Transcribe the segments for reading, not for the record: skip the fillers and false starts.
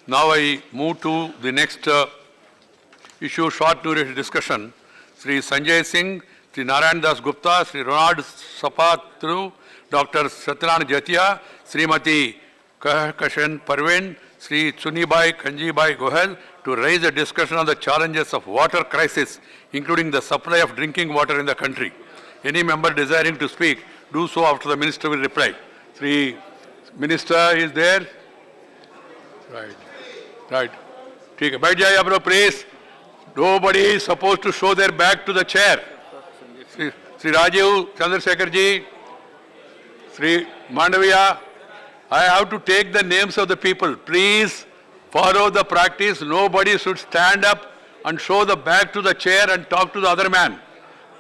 Now I move to the next issue, short duration discussion. Sri Sanjay Singh, Sri Narayan Das Gupta, Sri Ronald Sapatru, Dr. Satyanarayana Jatia, Srimati Kashan Parveen, Sri Chunibai Kanjibai Gohel to raise a discussion on the challenges of water crisis, including the supply of drinking water in the country. Any member desiring to speak, do so after the Minister will reply. Sri Minister is there? Right. ठीक है, बैठ जाइए आप लोग please. Nobody is supposed to show their back to the chair. Sri Rajiv Chandrasekhar ji, Sri Mandaviya, I have to take the names of the people. Please follow the practice. Nobody should stand up and show the back to the chair and talk to the other man.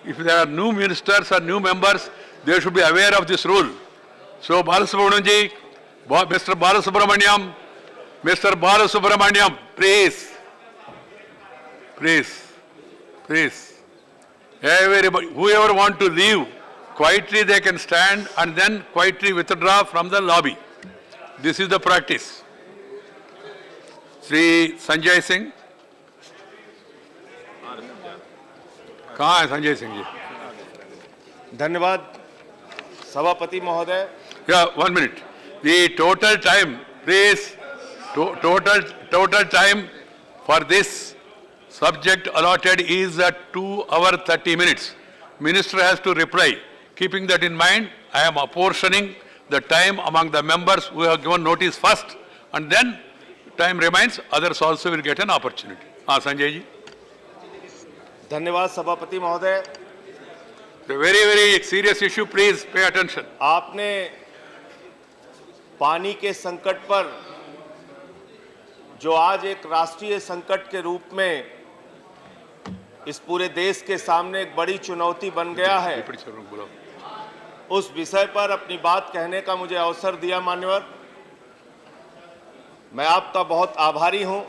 If there are new ministers or new members, they should be aware of this rule. So Balasubramaniam ji, Mr. Balasubramaniam, please. Everybody, whoever want to leave, quietly they can stand and then quietly withdraw from the lobby. This is the practice. Sri Sanjay Singh. कहाँ है संजय सिंह जी? धन्यवाद सभापति महोदय. Yeah, 1 minute. The total time, please. Total time for this subject allotted is 2 hours 30 minutes. Minister has to reply. Keeping that in mind, I am apportioning the time among the members who have given notice first, and then time remains, others also will get an opportunity. Sanjay ji. धन्यवाद सभापति महोदय. The very serious issue, please pay attention. आपने पानी के संकट पर, जो आज एक राष्ट्रीय संकट के रूप में इस पूरे देश के सामने एक बड़ी चुनौती बन गया है, उस विषय पर अपनी बात कहने का मुझे अवसर दिया. मान्यवर, मैं आपका बहुत आभारी हूं.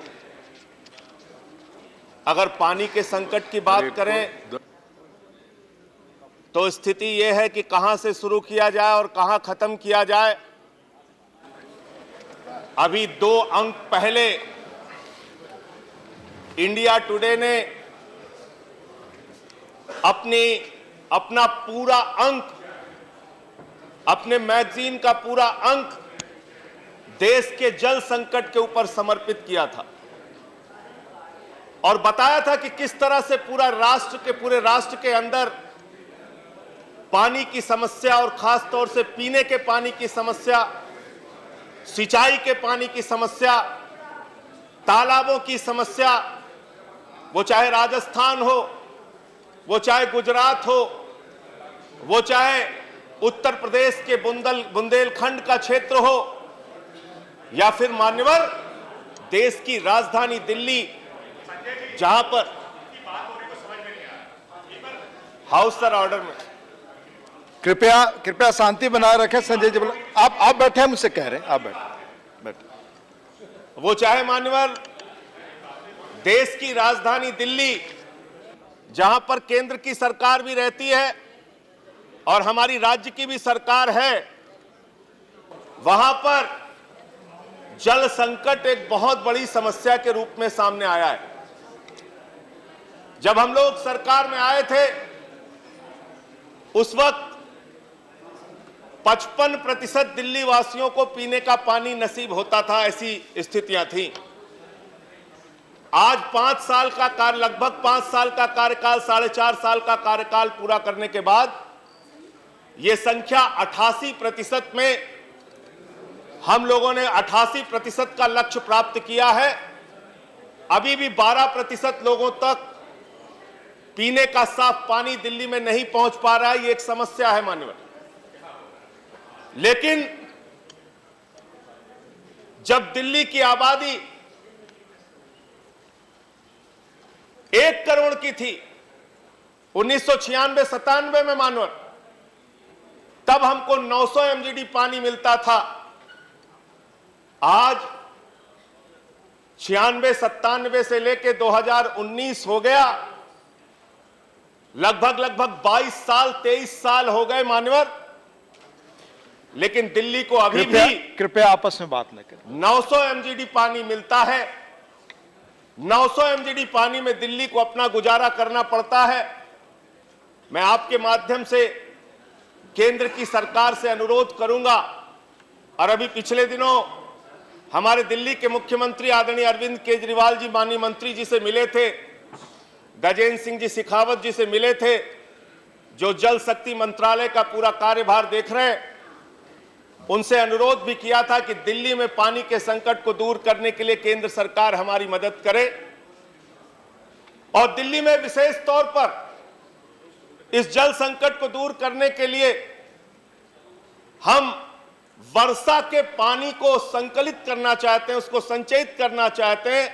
अगर पानी के संकट की बात करें तो स्थिति यह है कि कहां से शुरू किया जाए और कहां खत्म किया जाए. अभी 2 अंक पहले इंडिया टुडे ने अपना पूरा अंक, अपने मैगजीन का पूरा अंक देश के जल संकट के ऊपर समर्पित किया था और बताया था कि किस तरह से पूरे राष्ट्र के अंदर पानी की समस्या और खास तौर से पीने के पानी की समस्या, सिंचाई के पानी की समस्या, तालाबों की समस्या, वो चाहे राजस्थान हो, वो चाहे गुजरात हो, वो चाहे उत्तर प्रदेश के बुंदेलखंड का क्षेत्र हो, या फिर मान्यवर देश की राजधानी दिल्ली, जहां पर हाउस सर ऑर्डर में कृपया शांति बनाए रखें. संजय जी, आप बैठे हैं, मुझसे कह रहे हैं, आप बैठे. वो चाहे मान्यवर देश की राजधानी दिल्ली, जहां पर केंद्र की सरकार भी रहती है और हमारी राज्य की भी सरकार है, वहां पर जल संकट एक बहुत बड़ी समस्या के रूप में सामने आया है. जब हम लोग सरकार में आए थे, उस वक्त 55% दिल्ली वासियों को पीने का पानी नसीब होता था. ऐसी स्थितियां थी. आज 5 साल का लगभग 5 साल का कार्यकाल, 4.5 साल का कार्यकाल पूरा करने के बाद यह संख्या 88% में, हम लोगों ने 88% का लक्ष्य प्राप्त किया है. अभी भी 12% लोगों तक पीने का साफ पानी दिल्ली में नहीं पहुंच पा रहा है. ये एक समस्या है माननीय. लेकिन जब दिल्ली की आबादी 1 करोड़ की थी 1996-97 में मानवर, तब हमको 900 MGD पानी मिलता था. आज 96-97 से लेके 2019 हो गया, लगभग 22 साल 23 साल हो गए मान्यवर. लेकिन दिल्ली को अभी कृपया भी कृपया आपस में बात न करें। 900 एमजीडी पानी मिलता है। 900 एमजीडी पानी में दिल्ली को अपना गुजारा करना पड़ता है। मैं आपके माध्यम से केंद्र की सरकार से अनुरोध करूंगा, और अभी पिछले दिनों हमारे दिल्ली के मुख्यमंत्री आदरणीय अरविंद केजरीवाल जी माननीय मंत्री जी से मिले थे, गजेंद्र सिंह जी शेखावत जी से मिले थे, जो जल शक्ति मंत्रालय का पूरा कार्यभार देख रहे हैं। उनसे अनुरोध भी किया था कि दिल्ली में पानी के संकट को दूर करने के लिए केंद्र सरकार हमारी मदद करे, और दिल्ली में विशेष तौर पर इस जल संकट को दूर करने के लिए हम वर्षा के पानी को संकलित करना चाहते हैं, उसको संचयित करना चाहते हैं।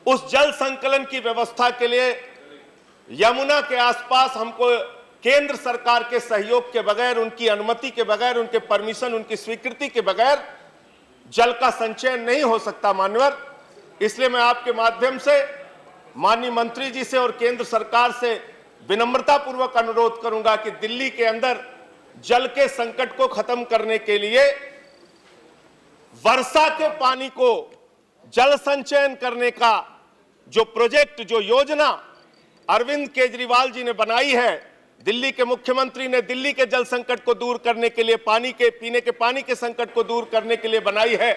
उस जल संकलन की व्यवस्था के लिए यमुना के आसपास हमको केंद्र सरकार के सहयोग के बगैर, उनकी अनुमति के बगैर, उनके परमिशन, उनकी स्वीकृति के बगैर जल का संचयन नहीं हो सकता मान्यवर। इसलिए मैं आपके माध्यम से माननीय मंत्री जी से और केंद्र सरकार से विनम्रता पूर्वक अनुरोध करूंगा कि दिल्ली के अंदर जल के संकट को खत्म करने के लिए वर्षा के पानी को जल संचयन करने का जो प्रोजेक्ट, जो योजना अरविंद केजरीवाल जी ने बनाई है, दिल्ली के मुख्यमंत्री ने दिल्ली के जल संकट को दूर करने के लिए, पानी के पीने के पानी के संकट को दूर करने के लिए बनाई है,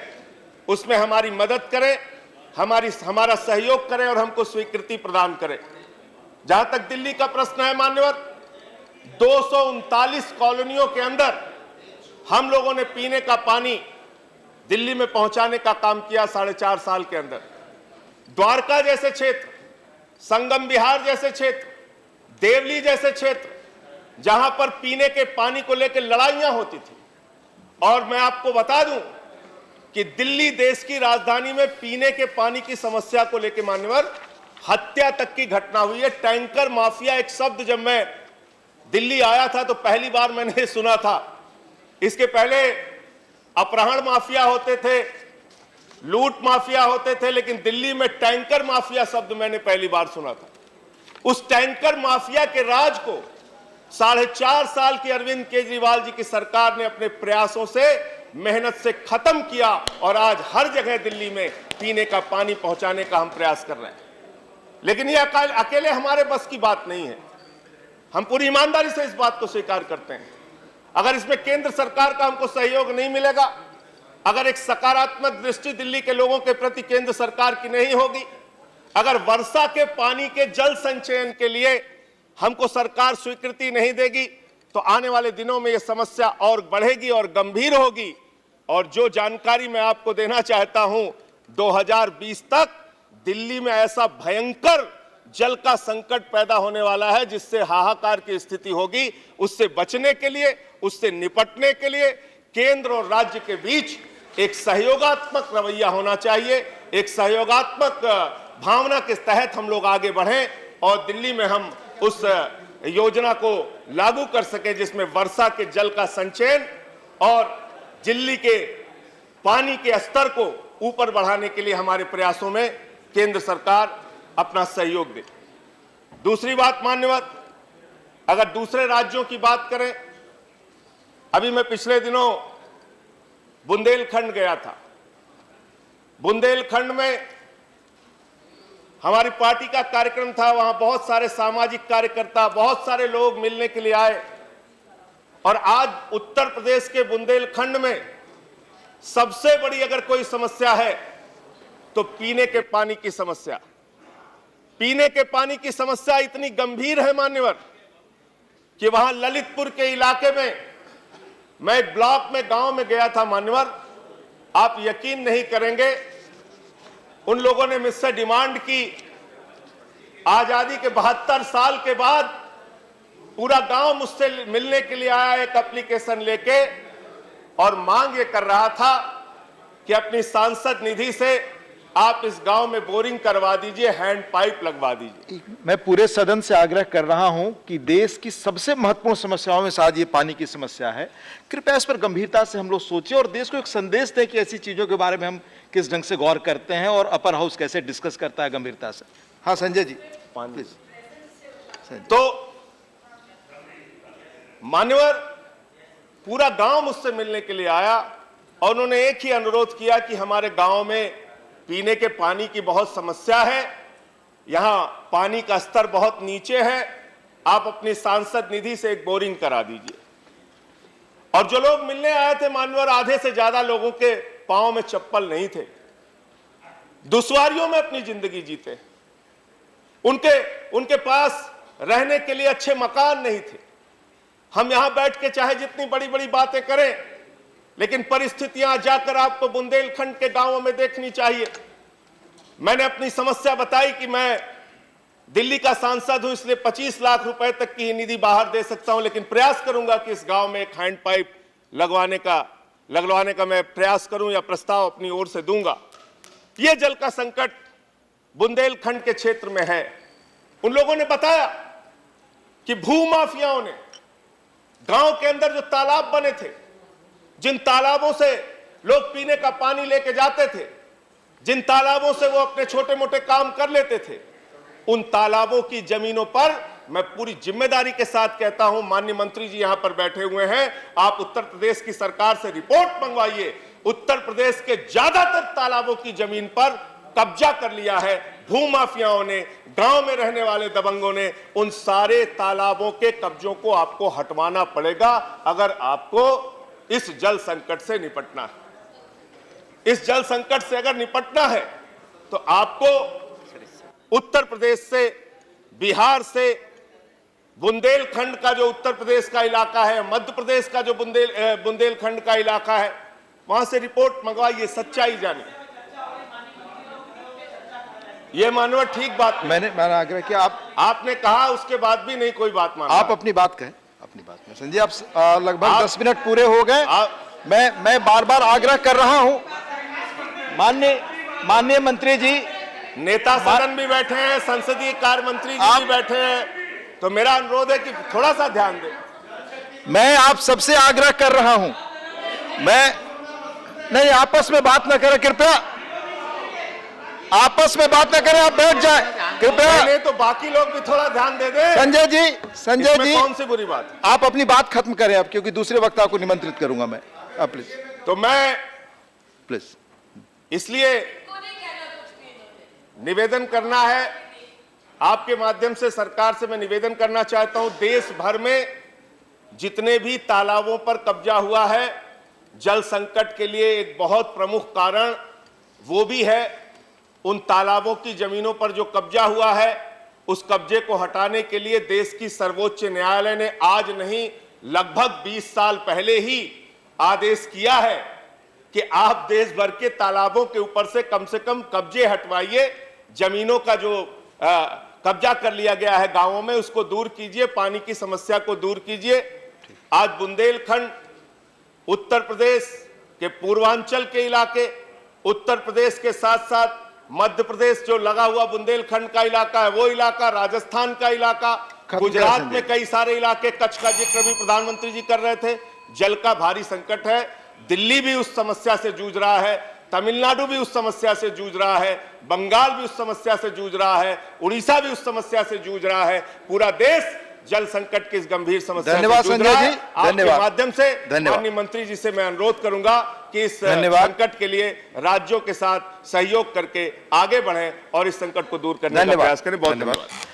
उसमें हमारी मदद करें, हमारा सहयोग करें और हमको स्वीकृति प्रदान करें। जहां तक दिल्ली का प्रश्न है मान्यवर, 239 कॉलोनियों के अंदर हम लोगों ने पीने का पानी दिल्ली में पहुंचाने का काम किया 4.5 साल के अंदर। द्वारका जैसे क्षेत्र, संगम विहार जैसे क्षेत्र, देवली जैसे क्षेत्र, जहां पर पीने के पानी को लेकर लड़ाइयां होती थी, और मैं आपको बता दूं कि दिल्ली देश की राजधानी में पीने के पानी की समस्या को लेकर मान्यवर हत्या तक की घटना हुई है। टैंकर माफिया एक शब्द जब मैं दिल्ली आया था तो पहली बार मैंने सुना था। इसके पहले अपहरण माफिया होते थे, लूट माफिया होते थे, लेकिन दिल्ली में टैंकर माफिया शब्द मैंने पहली बार सुना था। उस टैंकर माफिया के राज को 4.5 साल की अरविंद केजरीवाल जी की सरकार ने अपने प्रयासों से, मेहनत से खत्म किया, और आज हर जगह दिल्ली में पीने का पानी पहुंचाने का हम प्रयास कर रहे हैं। लेकिन ये अकेले हमारे बस की बात नहीं है। हम पूरी ईमानदारी से इस बात को स्वीकार करते हैं। अगर इसमें केंद्र सरकार का हमको सहयोग नहीं मिलेगा, अगर एक सकारात्मक दृष्टि दिल्ली के लोगों के प्रति केंद्र सरकार की नहीं होगी, अगर वर्षा के पानी के जल संचयन के लिए हमको सरकार स्वीकृति नहीं देगी, तो आने वाले दिनों में यह समस्या और बढ़ेगी और गंभीर होगी। और जो जानकारी मैं आपको देना चाहता हूं, 2020 तक दिल्ली में ऐसा भयंकर जल का संकट पैदा होने वाला है जिससे हाहाकार की स्थिति होगी। उससे बचने के लिए, उससे निपटने के लिए केंद्र और राज्य के बीच एक सहयोगात्मक रवैया होना चाहिए। एक सहयोगात्मक भावना के तहत हम लोग आगे बढ़ें और दिल्ली में हम उस योजना को लागू कर सके जिसमें वर्षा के जल का संचयन और दिल्ली के पानी के स्तर को ऊपर बढ़ाने के लिए हमारे प्रयासों में केंद्र सरकार अपना सहयोग दे। दूसरी बात मान्यवर, अगर दूसरे राज्यों की बात करें, अभी मैं पिछले दिनों बुंदेलखंड गया था। बुंदेलखंड में हमारी पार्टी का कार्यक्रम था। वहां बहुत सारे सामाजिक कार्यकर्ता, बहुत सारे लोग मिलने के लिए आए, और आज उत्तर प्रदेश के बुंदेलखंड में सबसे बड़ी अगर कोई समस्या है तो पीने के पानी की समस्या। पीने के पानी की समस्या इतनी गंभीर है मान्यवर कि वहां ललितपुर के इलाके में मैं एक ब्लॉक में, गांव में गया था मान्यवर। आप यकीन नहीं करेंगे, उन लोगों ने मुझसे डिमांड की, आजादी के 72 साल के बाद पूरा गांव मुझसे मिलने के लिए आया एक एप्लीकेशन लेके, और मांग ये कर रहा था कि अपनी सांसद निधि से आप इस गांव में बोरिंग करवा दीजिए, हैंड पाइप लगवा दीजिए। मैं पूरे सदन से आग्रह कर रहा हूं कि देश की सबसे महत्वपूर्ण समस्याओं में शायद ये पानी की समस्या है। कृपया इस पर गंभीरता से हम लोग सोचें और देश को एक संदेश दें कि ऐसी चीजों के बारे में हम किस ढंग से गौर करते हैं और अपर हाउस कैसे डिस्कस करता है गंभीरता से। हाँ संजय जी, प्लीज। तो मान्यवर, पूरा गांव मुझसे मिलने के लिए आया और उन्होंने एक ही अनुरोध किया कि हमारे गांव में पीने के पानी की बहुत समस्या है, यहां पानी का स्तर बहुत नीचे है, आप अपनी सांसद निधि से एक बोरिंग करा दीजिए। और जो लोग मिलने आए थे मान्यवर, आधे से ज्यादा लोगों के पांव में चप्पल नहीं थे, दुश्वारियों में अपनी जिंदगी जीते, उनके पास रहने के लिए अच्छे मकान नहीं थे। हम यहां बैठ के चाहे जितनी बड़ी बड़ी बातें करें, लेकिन परिस्थितियां जाकर आपको बुंदेलखंड के गांवों में देखनी चाहिए। मैंने अपनी समस्या बताई कि मैं दिल्ली का सांसद हूं, इसलिए 25 लाख रुपए तक की निधि बाहर दे सकता हूं, लेकिन प्रयास करूंगा कि इस गांव में एक हैंड पाइप लगवाने का मैं प्रयास करूं या प्रस्ताव अपनी ओर से दूंगा। यह जल का संकट बुंदेलखंड के क्षेत्र में है। उन लोगों ने बताया कि भूमाफियाओं ने गांव के अंदर जो तालाब बने थे, जिन तालाबों से लोग पीने का पानी लेके जाते थे, जिन तालाबों से वो अपने छोटे मोटे काम कर लेते थे, उन तालाबों की जमीनों पर मैं पूरी जिम्मेदारी के साथ कहता हूं, माननीय मंत्री जी यहां पर बैठे हुए हैं, आप उत्तर प्रदेश की सरकार से रिपोर्ट मंगवाइए। उत्तर प्रदेश के ज्यादातर तालाबों की जमीन पर कब्जा कर लिया है भूमाफियाओं ने, गांव में रहने वाले दबंगों ने। उन सारे तालाबों के कब्जों को आपको हटवाना पड़ेगा अगर आपको इस जल संकट से निपटना है। इस जल संकट से अगर निपटना है तो आपको उत्तर प्रदेश से, बिहार से, बुंदेलखंड का जो उत्तर प्रदेश का इलाका है, मध्य प्रदेश का जो बुंदेलखंड का इलाका है, वहां से रिपोर्ट मंगवाइए, सच्चाई जानिए। ये मानव ठीक बात मैंने आग्रह किया, आपने कहा, उसके बाद भी नहीं कोई बात माना। आप अपनी बात कहें, अपनी बात में संजय, आप लगभग 10 मिनट पूरे हो गए। मैं बार बार आग्रह कर रहा हूं, माननीय मंत्री जी, नेता सदन भी बैठे हैं, संसदीय कार्य मंत्री जी भी बैठे हैं, तो मेरा अनुरोध है कि थोड़ा सा ध्यान दें। मैं आप सबसे आग्रह कर रहा हूं, नहीं आपस में बात न करें कृपया, आपस में बात न करें, आप बैठ जाएं कृपया। नहीं तो बाकी लोग भी थोड़ा ध्यान दे दें। संजय जी, कौन सी बुरी बात? आप अपनी बात खत्म करें अब, क्योंकि दूसरे वक्त आपको निमंत्रित करूंगा मैं। आप प्लीज। तो मैं प्लीज इसलिए निवेदन करना है, आपके माध्यम से सरकार से मैं निवेदन करना चाहता हूं, देश भर में जितने भी तालाबों पर कब्जा हुआ है, जल संकट के लिए एक बहुत प्रमुख कारण वो भी है, उन तालाबों की जमीनों पर जो कब्जा हुआ है, उस कब्जे को हटाने के लिए देश की सर्वोच्च न्यायालय ने आज नहीं, लगभग 20 साल पहले ही आदेश किया है कि आप देश भर के तालाबों के ऊपर से कम कब्जे हटवाइए, जमीनों का जो कब्जा कर लिया गया है गांवों में, उसको दूर कीजिए, पानी की समस्या को दूर कीजिए। आज बुंदेलखंड, उत्तर प्रदेश के पूर्वांचल के इलाके, उत्तर प्रदेश के साथ साथ मध्य प्रदेश जो लगा हुआ बुंदेलखंड का इलाका है, वो इलाका, राजस्थान का इलाका, गुजरात में कई सारे इलाके, कच्छ का जिक्र भी प्रधानमंत्री जी कर रहे थे, जल का भारी संकट है। दिल्ली भी उस समस्या से जूझ रहा है, तमिलनाडु भी उस समस्या से जूझ रहा है, बंगाल भी उस समस्या से जूझ रहा है, उड़ीसा भी उस समस्या से जूझ रहा है। पूरा देश जल संकट की इस गंभीर समस्या से जूझ रहा है। आपके माध्यम से माननीय मंत्री जी से मैं अनुरोध करूंगा कि इस संकट के लिए राज्यों के साथ सहयोग करके आगे बढ़ें और इस संकट को दूर करने का प्रयास करें। बहुत धन्यवाद।